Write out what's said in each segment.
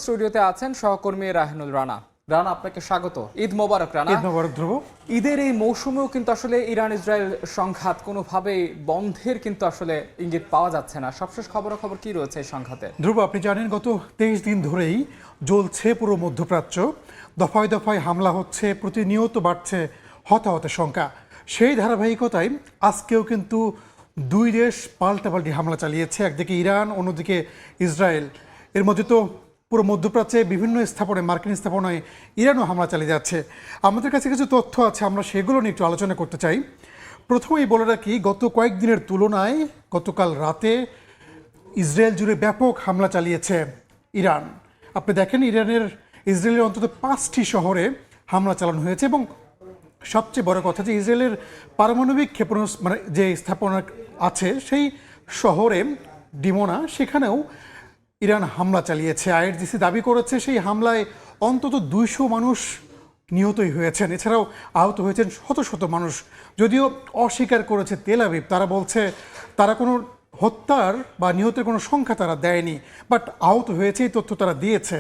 স্টুডিওতে আছেন সহকর্মী রাহেনুল রানা। রানা, আপনাকে স্বাগত। ঈদ মোবারক রানা। ঈদ মোবারক ধ্রুব। ঈদের এই মৌসুমেও কিন্তু আসলে ইরান ইসরায়েল সংঘাত কোনোভাবেই বন্ধের কিন্তু আসলে ইঙ্গিত পাওয়া যাচ্ছে না। সবশেষ খবরাখবর কি রয়েছে এই সংঘাতে? ধ্রুব, আপনি জানেন গত 23 দিন ধরেই জ্বলছে পুরো মধ্যপ্রাচ্য। দফায় দফায় হামলা হচ্ছে, প্রতিনিয়ত বাড়ছে হতাহতের সংখ্যা। সেই ধারাবাহিকতায় আজকেও কিন্তু দুই দেশ পাল্টাপাল্টি হামলা চালিয়েছে, একদিকে ইরান, অন্যদিকে ইসরায়েল। এর মধ্যে তো পুরো মধ্যপ্রাচ্যে বিভিন্ন স্থাপনায়, মার্কিন স্থাপনায় ইরানও হামলা চালিয়ে যাচ্ছে। আমাদের কাছে কিছু তথ্য আছে, আমরা সেগুলো নিয়ে একটু আলোচনা করতে চাই। প্রথমেই বলে রাখি, গত কয়েকদিনের তুলনায় গতকাল রাতে ইসরায়েল জুড়ে ব্যাপক হামলা চালিয়েছে ইরান। আপনি দেখেন, ইসরায়েলের অন্তত 5টি শহরে হামলা চালানো হয়েছে এবং সবচেয়ে বড় কথা যে ইসরায়েলের পারমাণবিক ক্ষেপণাস্ত্র মানে যে স্থাপনা আছে সেই শহরে ডিমোনা, সেখানেও ইরান হামলা চালিয়েছে। আইআরজিসি দাবি করেছে সেই হামলায় অন্তত 200 মানুষ নিহতই হয়েছেন, এছাড়াও আহত হয়েছেন শত শত মানুষ। যদিও অস্বীকার করেছে তেল আবিব, তারা বলছে তারা কোনো হত্যার বা নিহতের কোনো সংখ্যা তারা দেয়নি, বাট আহত হয়েছে এই তথ্য তারা দিয়েছে।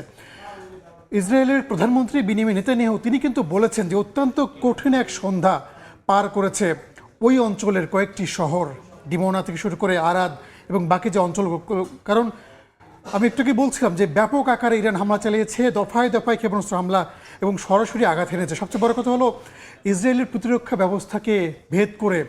ইসরায়েলের প্রধানমন্ত্রী বিনিয়ামিন নেতানিয়াহু তিনি কিন্তু বলেছেন যে অত্যন্ত কঠিন এক সন্ধ্যা পার করেছে ওই অঞ্চলের কয়েকটি শহর, ডিমোনা থেকে শুরু করে আরাদ এবং বাকি যে অঞ্চল। কারণ আমি একটু কি বলছিলাম যে ব্যাপক আকারে ইরান হামলা চালিয়েছে, দফায় দফায় ক্ষেপণাস্ত্র হামলা এবং সরাসরি আঘাত এনেছে। সবচেয়ে বড় কথা হলো ইসরায়েলের প্রতিরক্ষা ব্যবস্থাকে ভেদ করে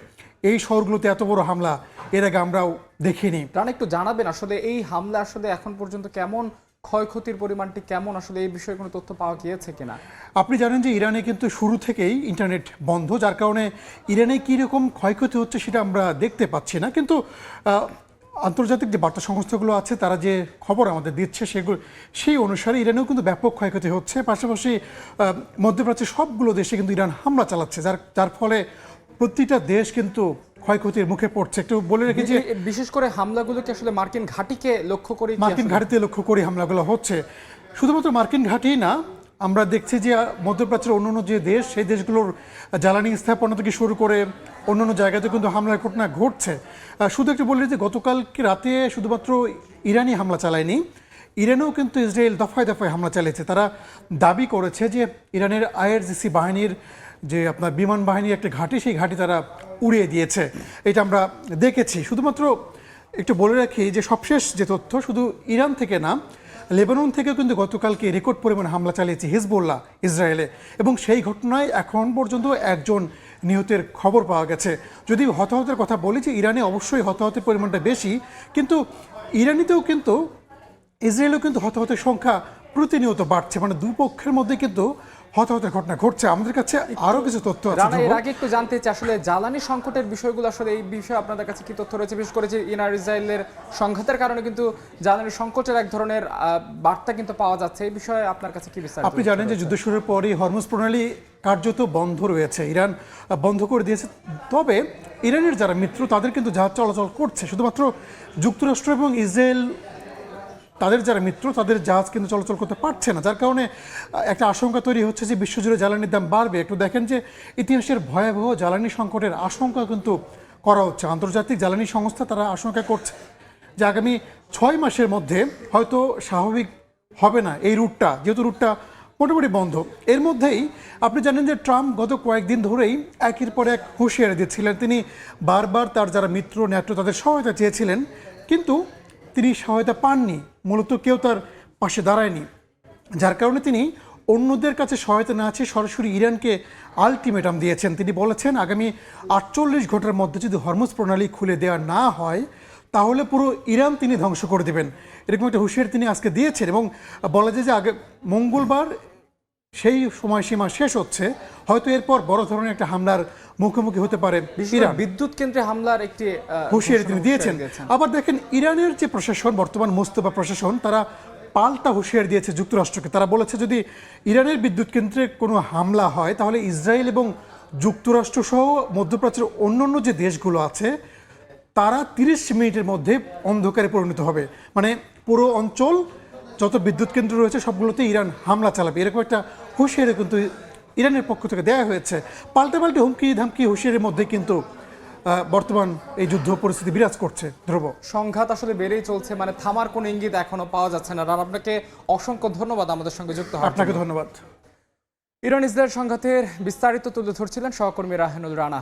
এই শহরগুলোতে এত বড় হামলা এর আগে আমরাও দেখিনি। রানা, একটু জানাবেন আসলে এই হামলা আসলে এখন পর্যন্ত কেমন, ক্ষয়ক্ষতির পরিমাণটি কেমন, আসলে এই বিষয়ে কোনো তথ্য পাওয়া গিয়েছে কিনা? আপনি জানেন যে ইরানে কিন্তু শুরু থেকেই ইন্টারনেট বন্ধ, যার কারণে ইরানে কীরকম ক্ষয়ক্ষতি হচ্ছে সেটা আমরা দেখতে পাচ্ছি না। কিন্তু আন্তর্জাতিক যে বার্তা সংস্থাগুলো আছে তারা যে খবর আমাদের দিচ্ছে সেই অনুসারে ইরানেও কিন্তু ব্যাপক ক্ষয়ক্ষতি হচ্ছে। পাশাপাশি মধ্যপ্রাচ্যের সবগুলো দেশে কিন্তু ইরান হামলা চালাচ্ছে, যার ফলে প্রতিটা দেশ কিন্তু ক্ষয়ক্ষতির মুখে পড়ছে। একটু বলে রেখে যে বিশেষ করে হামলাগুলোকে আসলে মার্কিন ঘাঁটিকে লক্ষ্য করে, মার্কিন ঘাঁটিতে লক্ষ্য করে হামলাগুলো হচ্ছে। শুধুমাত্র মার্কিন ঘাঁটি না, আমরা দেখছি যে মধ্যপ্রাচ্যের অন্যান্য যে দেশ, সেই দেশগুলোর জ্বালানি স্থাপনা থেকে শুরু করে অন্যান্য জায়গাতে কিন্তু হামলার ঘটনা ঘটছে। শুধু একটু বলি যে গতকালকে রাতে শুধুমাত্র ইরানই হামলা চালায়নি, ইরানেও কিন্তু ইসরায়েল দফায় দফায় হামলা চালিয়েছে। তারা দাবি করেছে যে ইরানের আইআরজিসি বাহিনীর যে আপনার বিমান বাহিনীর একটা ঘাঁটি, সেই ঘাঁটি তারা উড়িয়ে দিয়েছে, এটা আমরা দেখেছি। শুধুমাত্র একটু বলে রাখি যে সবশেষ যে তথ্য, শুধু ইরান থেকে না, লেবানন থেকেও কিন্তু গতকালকে রেকর্ড পরিমাণ হামলা চালিয়েছে হিজবুল্লাহ ইসরায়েলে, এবং সেই ঘটনায় এখন পর্যন্ত একজন নিহতের খবর পাওয়া গেছে। যদি হতাহতের কথা বলি যে ইরানে অবশ্যই হতাহতের পরিমাণটা বেশি, কিন্তু ইরানিতেও কিন্তু ইসরায়েলেও কিন্তু হতাহতের সংখ্যা প্রতিনিয়ত বাড়ছে, মানে দুপক্ষের মধ্যে কিন্তু হতাহতের ঘটনা ঘটছে। আমাদের কাছে আরো কিছু তথ্য আছে। এর আগে একটু জানতে চাই আসলে জ্বালানি সংকটের বিষয়গুলো, আসলে এই বিষয়ে আপনাদের কাছে কি তথ্য রয়েছে? বিশেষ করে যে ইরান ইসরায়েলের সংঘাতের কারণে কিন্তু জ্বালানি সংকটের এক ধরনের বার্তা কিন্তু পাওয়া যাচ্ছে, এই বিষয়ে আপনার কাছে কি বিস্তারিত? আপনি জানেন যে যুদ্ধ শুরুর পরই হরমুজ প্রণালী কার্যত বন্ধ রয়েছে, ইরান বন্ধ করে দিয়েছে। তবে ইরানের যারা মিত্র তাদের কিন্তু জাহাজ চলাচল করছে, শুধুমাত্র যুক্তরাষ্ট্র এবং ইসরায়েল তাদের যারা মিত্র তাদের জাহাজ কিন্তু চলাচল করতে পারছে না, যার কারণে একটা আশঙ্কা তৈরি হচ্ছে যে বিশ্বজুড়ে জ্বালানির দাম বাড়বে। একটু দেখেন যে ইতিহাসের ভয়াবহ জ্বালানি সংকটের আশঙ্কা কিন্তু করা হচ্ছে। আন্তর্জাতিক জ্বালানি সংস্থা তারা আশঙ্কা করছে যে আগামী 6 মাসের মধ্যে হয়তো স্বাভাবিক হবে না এই রুটটা, যেহেতু রুটটা মোটামুটি বন্ধ। এর মধ্যেই আপনি জানেন যে ট্রাম্প গত কয়েকদিন ধরেই একের পর এক হুঁশিয়ারি দিচ্ছিলেন। তিনি বারবার তার যারা মিত্র ন্যাটো তাদের সহায়তা চেয়েছিলেন, কিন্তু তিনি সহায়তা পাননি, মূলত কেউ তার পাশে দাঁড়ায়নি, যার কারণে তিনি অন্যদের কাছে সহায়তা না চেয়ে সরাসরি ইরানকে আলটিমেটাম দিয়েছেন। তিনি বলেছেন আগামী 48 ঘন্টার মধ্যে যদি হরমুজ প্রণালী খুলে দেওয়া না হয় তাহলে পুরো ইরান তিনি ধ্বংস করে দেবেন, এরকম একটা হুঁশিয়ারি তিনি আজকে দিয়েছেন। এবং বলা যায় যে আগে মঙ্গলবার সেই সময়সীমা শেষ হচ্ছে, হয়তো এরপর বড় ধরনের একটা হামলার মুখোমুখি হতে পারে ইরান। বিদ্যুৎ কেন্দ্রে হামলার একটি হুঁশিয়ারি তিনি দিয়েছেন। আবার দেখেন ইরানের যে প্রশাসন, বর্তমান মোস্তফা প্রশাসন, তারা পাল্টা হুঁশিয়ারি দিয়েছে যুক্তরাষ্ট্রকে। তারা বলেছে যদি ইরানের বিদ্যুৎ কেন্দ্রে কোনো হামলা হয় তাহলে ইসরায়েল এবং যুক্তরাষ্ট্র সহ মধ্যপ্রাচ্যের অন্যান্য যে দেশগুলো আছে তারা 30 মিনিটের মধ্যে অন্ধকারে পরিণত হবে, মানে পুরো অঞ্চল যত বিদ্যুৎ কেন্দ্র রয়েছে সবগুলোতে ইরান হামলা চালাবে, এরকম একটা হুঁশিয়ারি কিন্তু ইরানের পক্ষ থেকে দেওয়া হয়েছে। পাল্টে হুমকি ধামকি হুঁশিয়ারির মধ্যে কিন্তু বর্তমান এই যুদ্ধ পরিস্থিতি বিরাজ করছে ধ্রুব। সংঘাত আসলে বেড়েই চলছে, মানে থামার কোনো ইঙ্গিত এখনো পাওয়া যাচ্ছে না। আর আপনাকে অসংখ্য ধন্যবাদ আমাদের সঙ্গে যুক্ত হওয়ার আপনাকে জন্য। ধন্যবাদ। ইরান ইসরায়েল সংঘাতের বিস্তারিত তুলে ধরছিলেন সহকর্মী রাহেনুল রানা।